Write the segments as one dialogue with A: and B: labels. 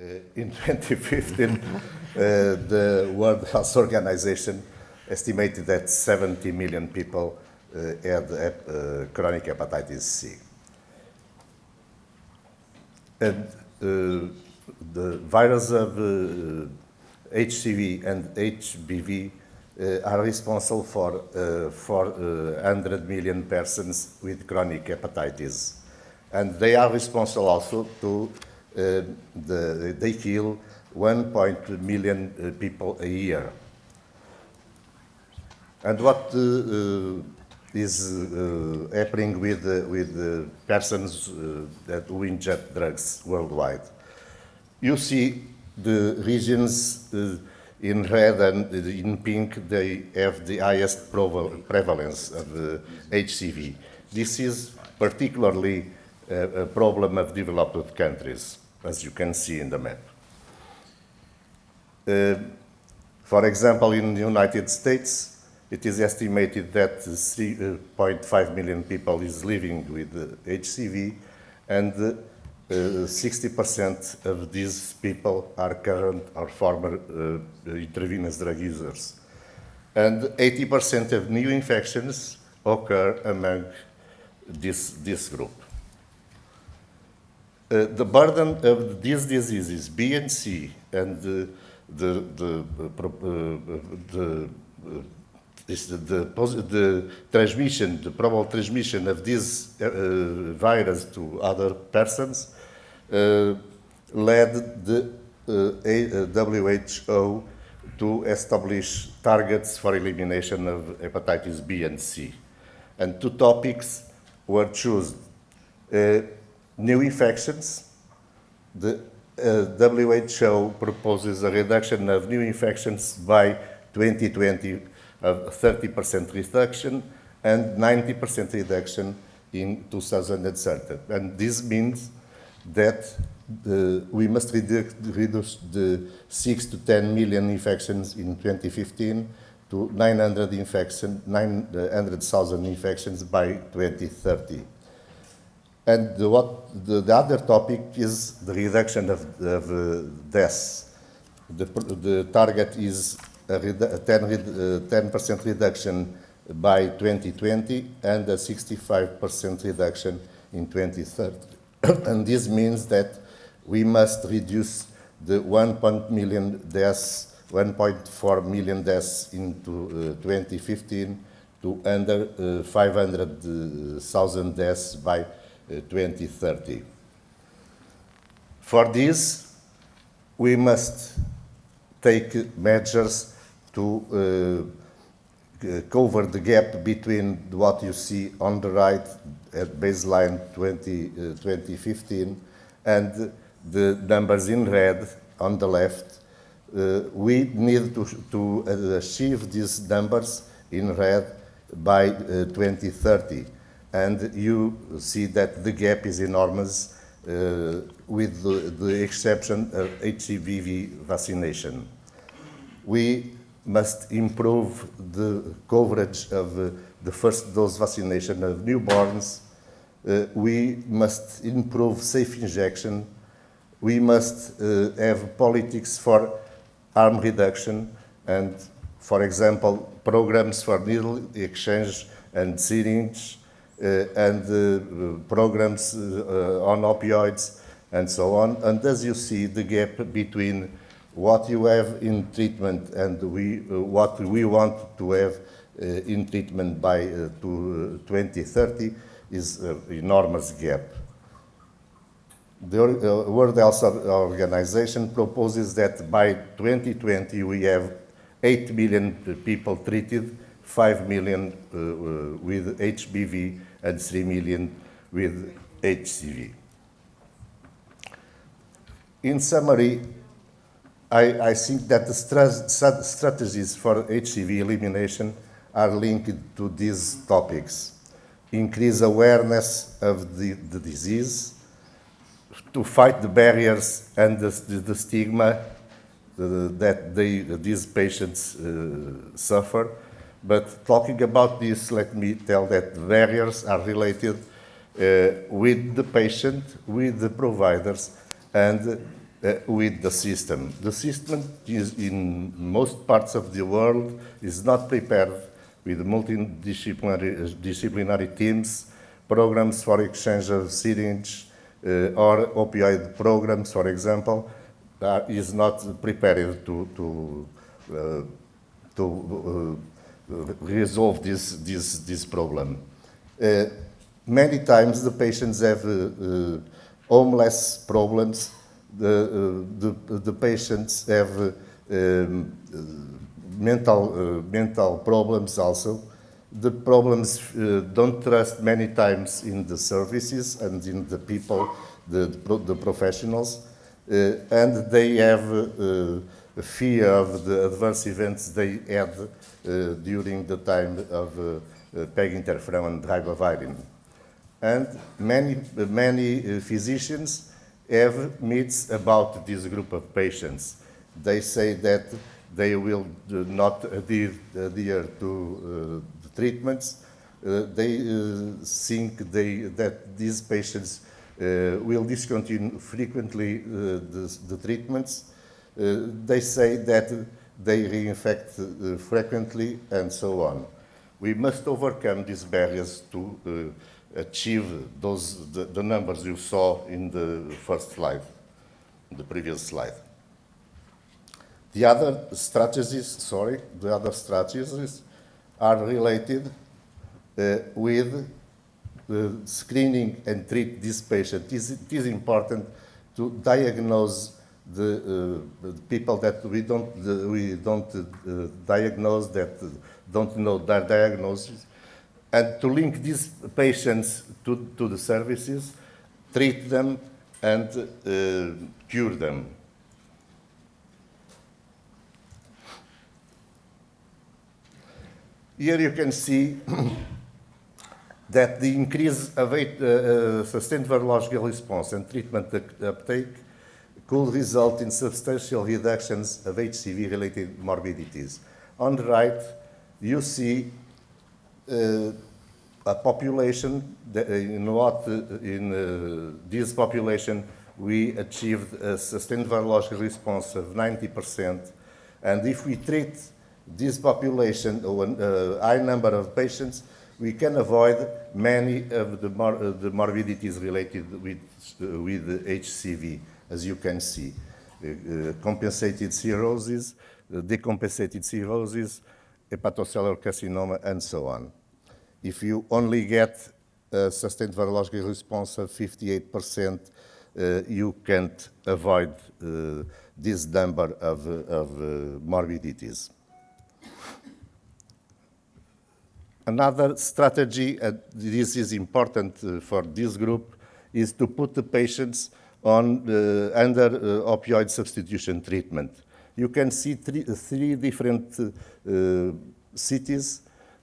A: In 2015, the World Health Organization estimated that 70 million people had chronic hepatitis C. And the virus of HCV and HBV are responsible for 400 million persons with chronic hepatitis. And they are responsible also to, they kill 1 million people a year. And what is happening with persons who inject drugs worldwide? You see the regions in red and in pink, they have the highest prevalence of HCV. This is particularly a problem of developed countries, as you can see in the map. For example, in the United States, it is estimated that 3.5 million people is living with HCV, and 60% of these people are current or former intravenous drug users. And 80% of new infections occur among this group. The burden of these diseases, B and C, and the transmission, the probable transmission of this virus to other persons led the WHO to establish targets for elimination of hepatitis B and C. And two topics were chosen. New infections. The WHO proposes a reduction of new infections by 2020 of 30% reduction and 90% reduction in 2030. And this means that we must reduce the 6 to 10 million infections in 2015 to 900,000 infections by 2030. And the other topic is the reduction of deaths. The target is a 10% reduction by 2020 and a 65% reduction in 2030. And this means that we must reduce the 1.4 million deaths into 2015 to under 500,000 deaths by 2030. For this, we must take measures to cover the gap between what you see on the right at baseline 2015 and the numbers in red on the left. We need to achieve these numbers in red by 2030. And you see that the gap is enormous with the exception of HCV vaccination. We must improve the coverage of the first dose vaccination of newborns. We must improve safe injection. We must have politics for harm reduction and, for example, programs for needle exchange and syringe, and programs on opioids and so on. And as you see, the gap between what you have in treatment and what we want to have in treatment by 2030 is an enormous gap. The World Health Organization proposes that by 2020 we have 8 million people treated, 5 million with HBV and 3 million with HCV. In summary, I think that the strategies for HCV elimination are linked to these topics. Increase awareness of the disease, to fight the barriers and the stigma that these patients suffer. But talking about this, let me tell that the barriers are related with the patient, with the providers, and with the system. The system is, in most parts of the world, is not prepared with multidisciplinary teams, programs for exchange of syringe, or opioid programs, for example, is not prepared to resolve this problem. Many times the patients have homeless problems. The patients have mental problems also. The problems don't trust many times in the services and in the people, the professionals, and they have a fear of the adverse events they had during the time of PEG interferon and ribavirin. And many physicians have myths about this group of patients. They say that they will not adhere to the treatments. They think that these patients will discontinue frequently the treatments. They say that they reinfect frequently, and so on. We must overcome these barriers to achieve the numbers you saw in the first slide, the previous slide. The other strategies are related with screening and treat this patient. It is important to diagnose the people that we don't diagnose, that don't know their diagnosis, and to link these patients to the services, treat them, and cure them. Here you can see that the increase of sustained virological response and treatment uptake could result in substantial reductions of HCV-related morbidities. On the right, you see a population in this population we achieved a sustained virological response of 90%, and if we treat this population, a high number of patients, we can avoid many of the morbidities related with HCV, as you can see. Compensated cirrhosis, decompensated cirrhosis, hepatocellular carcinoma, and so on. If you only get a sustained virological response of 58%, you can't avoid this number of morbidities. Another strategy, and this is important for this group, is to put the patients on under opioid substitution treatment. You can see three different cities,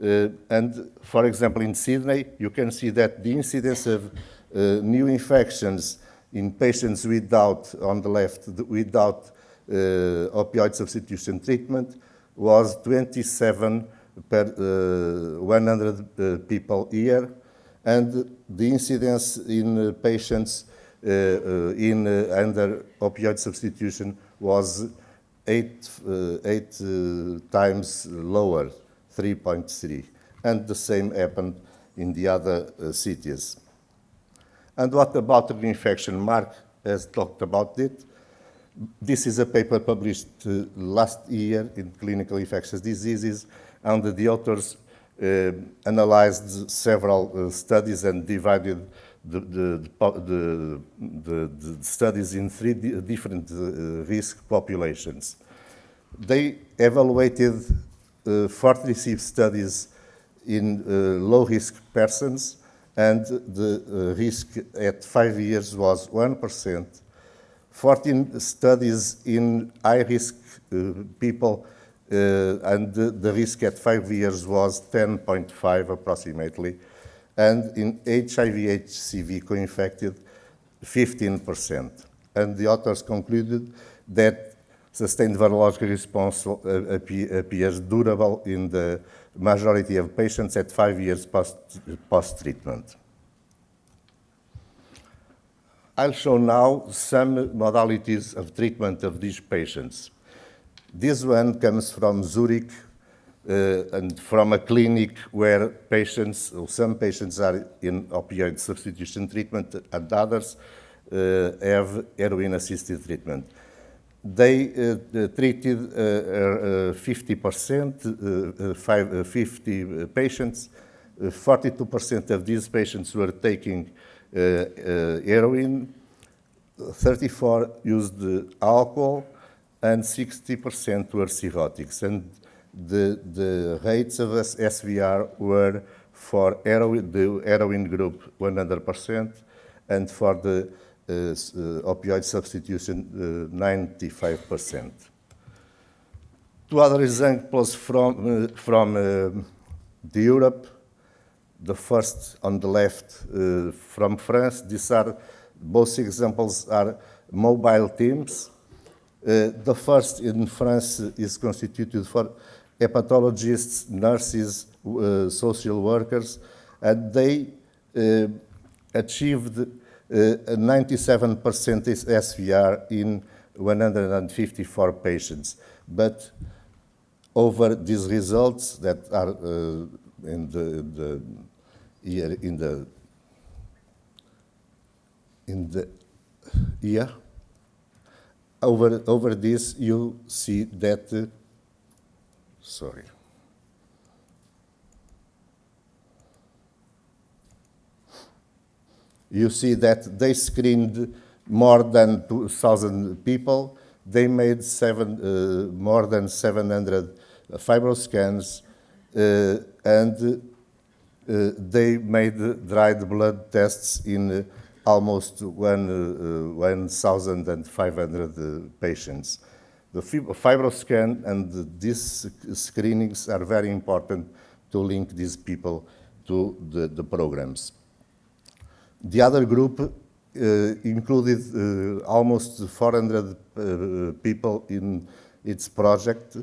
A: and for example in Sydney, you can see that the incidence of new infections in patients without, on the left, without opioid substitution treatment was 27 per 100 people year, and the incidence in patients under opioid substitution was eight times lower, 3.3, and the same happened in the other cities. And what about reinfection? Mark has talked about it. This is a paper published last year in Clinical Infectious Diseases, and the authors analyzed several studies and divided the studies in three different risk populations. They evaluated 46 studies in low-risk persons, and the risk at 5 years was 1%. 14 studies in high-risk people, and the risk at 5 years was 10.5 approximately, and in HIV/HCV co-infected, 15%. And the authors concluded that sustained virological response appears durable in the majority of patients at 5 years post-treatment. I'll show now some modalities of treatment of these patients. This one comes from Zurich and from a clinic where patients, or some patients are in opioid substitution treatment and others have heroin-assisted treatment. They treated 50%, 50 patients. 42% of these patients were taking heroin, 34 used alcohol, and 60% were cirrhotics. And the rates of SVR were for heroin, the heroin group 100%, and for the opioid substitution 95%. Two other examples from Europe. The first on the left from France. These are, both examples are mobile teams. The first in France is constituted for hepatologists, nurses, social workers, and they achieved a 97% SVR in 154 patients. But over these results that are in the year, over this you see that sorry. You see that they screened more than 2,000 people. They made more than 700 fibroscans, and they made dried blood tests in almost 1,500 patients. The fibroscan and these screenings are very important to link these people to the programs. The other group included almost 400 people in its project,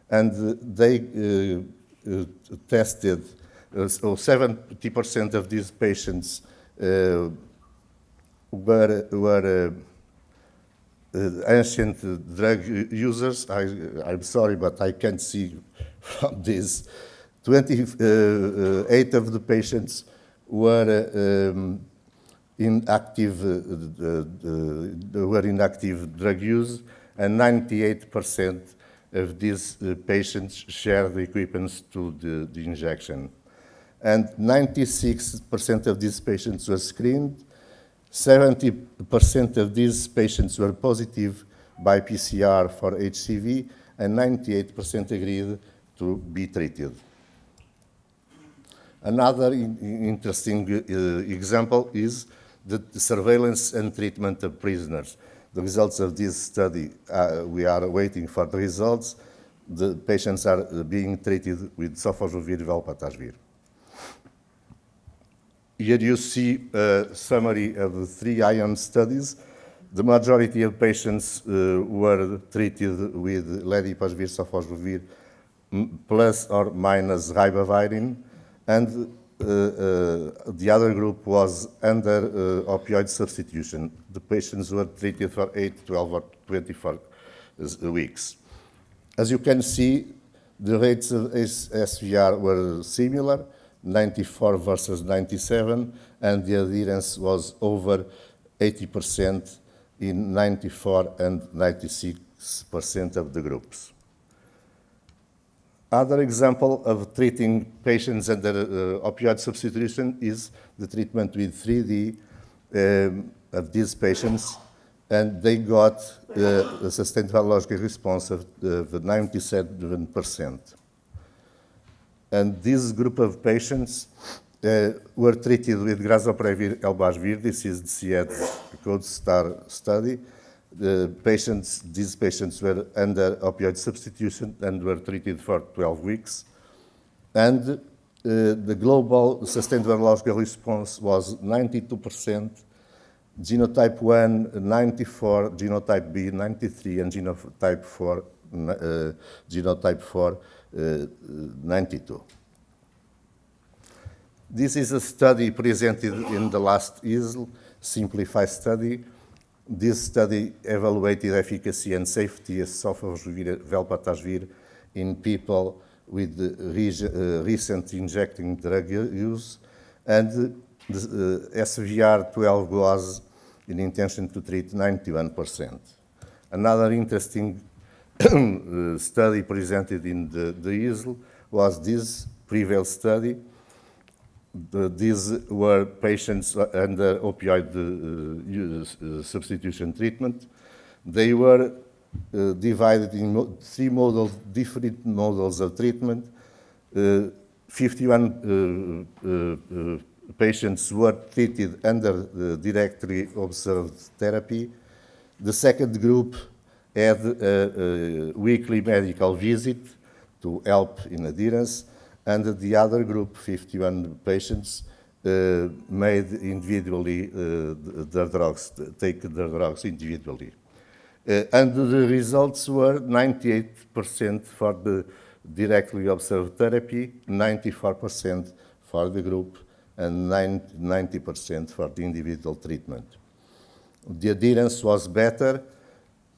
A: and they tested, so 70% of these patients were ancient drug users. I'm sorry, but I can't see from this. 28 of the patients were in active drug use, and 98% of these patients share the equipments to the injection. And 96% of these patients were screened. 70% of these patients were positive by PCR for HCV, and 98% agreed to be treated. Another interesting example is the surveillance and treatment of prisoners. The results of this study, we are waiting for the results. The patients are being treated with sofosbuvir velpatasvir. Here you see a summary of the 3 ION studies. The majority of patients were treated with ledipasvir, sofosbuvir, plus or minus ribavirin, and the other group was under opioid substitution. The patients were treated for 8, 12, or 24 weeks. As you can see, the rates of SVR were similar, 94 versus 97, and the adherence was over 80% in 94 and 96% of the groups. Other example of treating patients under opioid substitution is the treatment with 3D of these patients, and they got a sustained virologic response of 97%. And this group of patients were treated with grazoprevir elbasvir. This is the CIED Code Star study. These patients were under opioid substitution and were treated for 12 weeks. And the global sustained virological response was 92%, genotype 1, 94, genotype B, 93, and genotype 4, 92. This is a study presented in the last EASL, Simplify study. This study evaluated efficacy and safety of sofosbuvir velpatasvir in people with recent injecting drug use, and the SVR12 was in intention to treat 91%. Another interesting study presented in the EASL was this Prevail study. These were patients under opioid substitution treatment. They were divided in different models of treatment. 51 patients were treated under the directly observed therapy. The second group had a weekly medical visit to help in adherence, and the other group, 51 patients, made individually their drugs, take their drugs individually. And the results were 98% for the directly observed therapy, 94% for the group, and 90% for the individual treatment. The adherence was better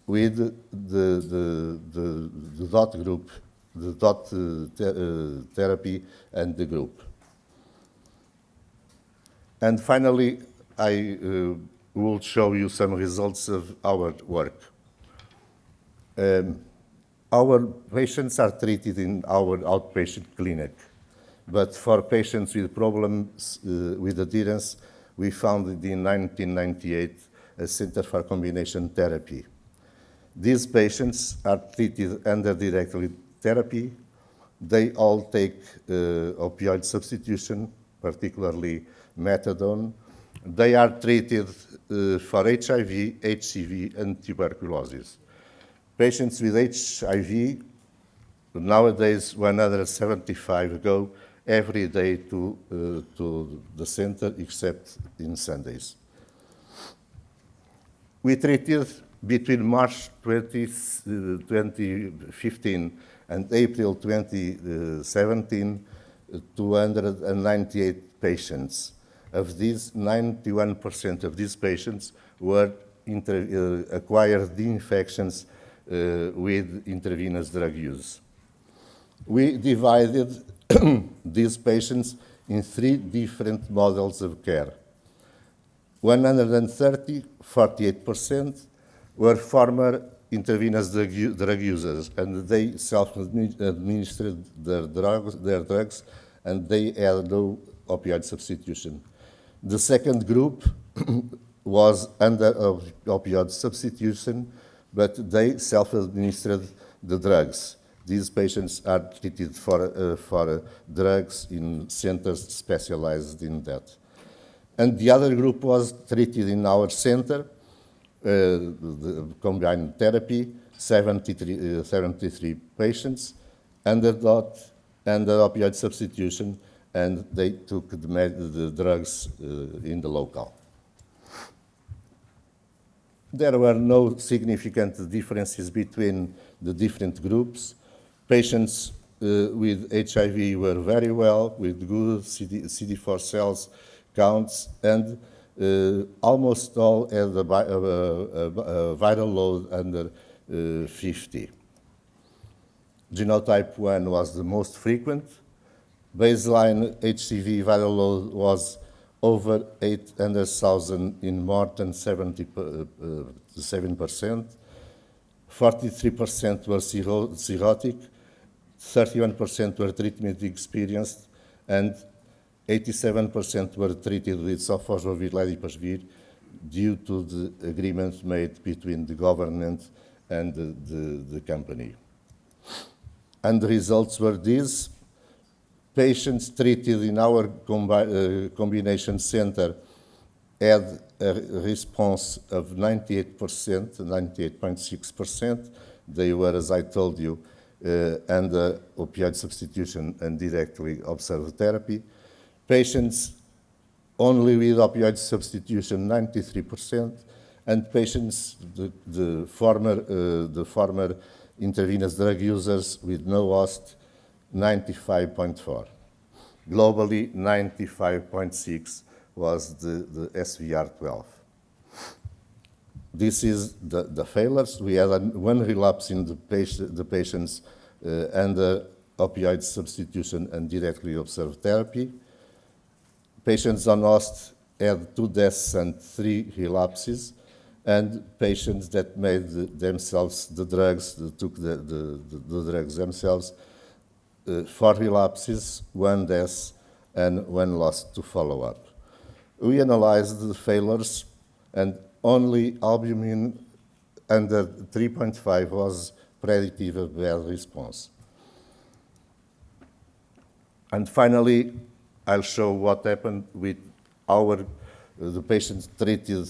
A: with the DOT group, the DOT therapy and the group. And finally, I will show you some results of our work. Our patients are treated in our outpatient clinic, but for patients with problems with adherence, we founded in 1998 a Center for Combination Therapy. These patients are treated under directly therapy. They all take opioid substitution, particularly methadone. They are treated for HIV, HCV, and tuberculosis. Patients with HIV, nowadays 175 go every day to the center, except in Sundays. We treated between March 2015 and April 2017, 298 patients. Of these, 91% of these patients were acquired the infections with intravenous drug use. We divided these patients in 3 different models of care. 130, 48%, were former intravenous drug users, and they self-administered their drugs, and they had no opioid substitution. The second group was under opioid substitution, but they self-administered the drugs. These patients are treated for drugs in centers specialized in that. And the other group was treated in our center, the combined therapy, 73 patients, under DOT, under opioid substitution, and they took the drugs in the local. There were no significant differences between the different groups. Patients with HIV were very well, with good CD4 cells counts, and almost all had a viral load under 50. Genotype 1 was the most frequent. Baseline HCV viral load was over 800,000 in more than 77%. 43% were cirrhotic, 31% were treatment experienced, and 87% were treated with sofosbuvir ledipasvir due to the agreement made between the government and the company. And the results were these. Patients treated in our combination center had a response of 98%, 98.6%. They were, as I told you, under opioid substitution and directly observed therapy. Patients only with opioid substitution, 93%, and patients, the former intravenous drug users with no host, 95.4%. Globally, 95.6 was the SVR12. This is the failures. We had one relapse in the patients under opioid substitution and directly observed therapy. Patients on OST had 2 deaths and 3 relapses, and patients that made themselves the drugs, took the drugs themselves, 4 relapses, 1 death, and 1 loss to follow-up. We analyzed the failures, and only albumin under 3.5 was predictive of bad response. And finally, I'll show what happened with the patients treated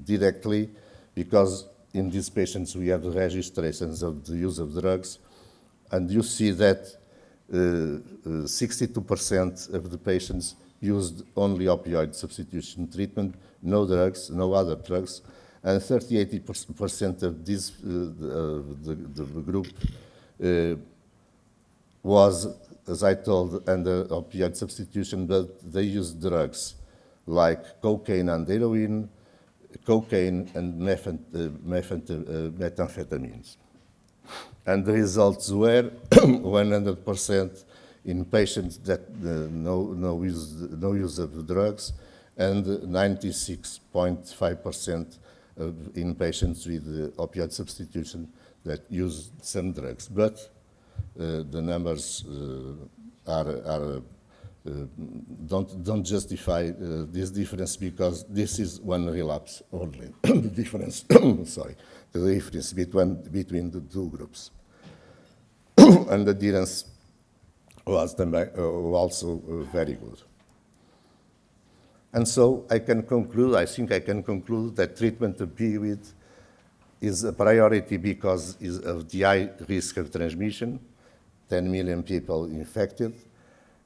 A: directly, because in these patients we have the registrations of the use of drugs, and you see that 62% of the patients used only opioid substitution treatment, no drugs, no other drugs, and 38% of this the group was, as I told, under opioid substitution, but they used drugs like cocaine and heroin, cocaine and methamphetamines. And the results were 100% in patients that no use of drugs, and 96.5% in patients with opioid substitution that use some drugs. But the numbers don't justify this difference, because this is one relapse only. The difference, sorry, the difference between the 2 groups, and the adherence was also very good. And so I think I can conclude that treatment of PIWID is a priority because of the high risk of transmission, 10 million people infected.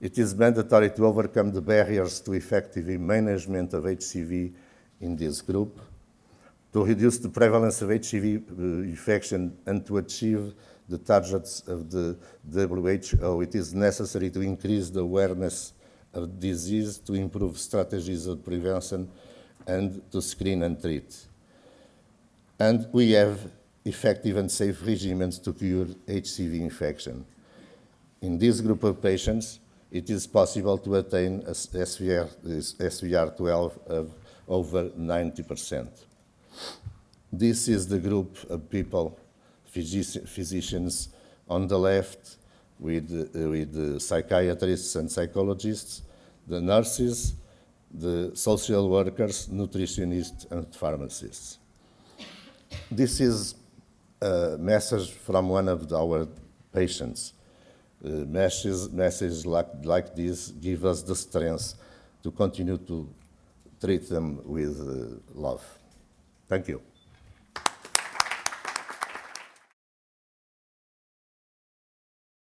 A: It is mandatory to overcome the barriers to effective management of HCV in this group. To reduce the prevalence of HCV infection and to achieve the targets of the WHO, it is necessary to increase the awareness of disease, to improve strategies of prevention, and to screen and treat. And we have effective and safe regimens to cure HCV infection. In this group of patients, it is possible to attain a SVR12 of over 90%. This is the group of people, physicians on the left, with the psychiatrists and psychologists, the nurses, the social workers, nutritionists, and pharmacists. This is a message from one of our patients. Messages like this give us the strength to continue to treat them with love. Thank you.